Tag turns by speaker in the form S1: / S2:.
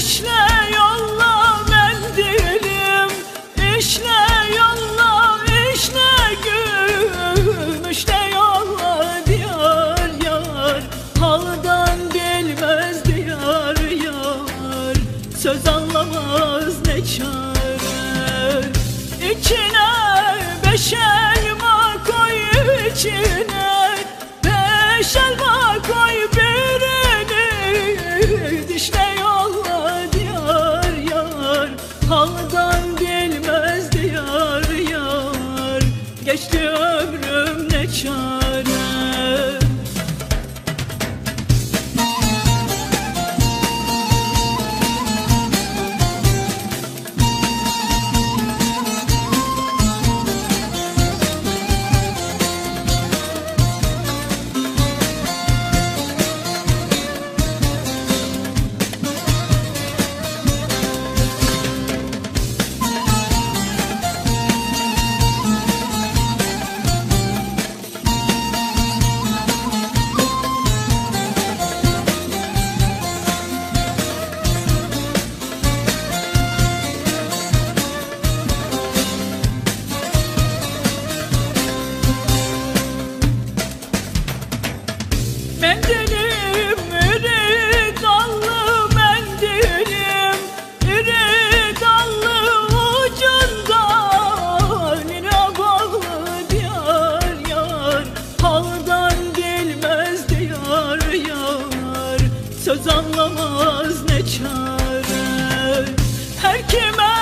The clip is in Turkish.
S1: İşle yolla mendilim, işle yolla, işle gümüşle yolla diyar yar. Haldan bilmez diyar yar, söz anlamaz ne çare. İçine beş elma koy, içine beş elma koy, birini dişle yolla diyar yar. Haldan bilmez diyar yar, geçti ömrüm ne çare. Mendilim iri dallı, mendilim iri dallı, ucundan yine bağlı diyar yar. Haldan bilmez diyar yar, söz anlamaz ne çare. Her kime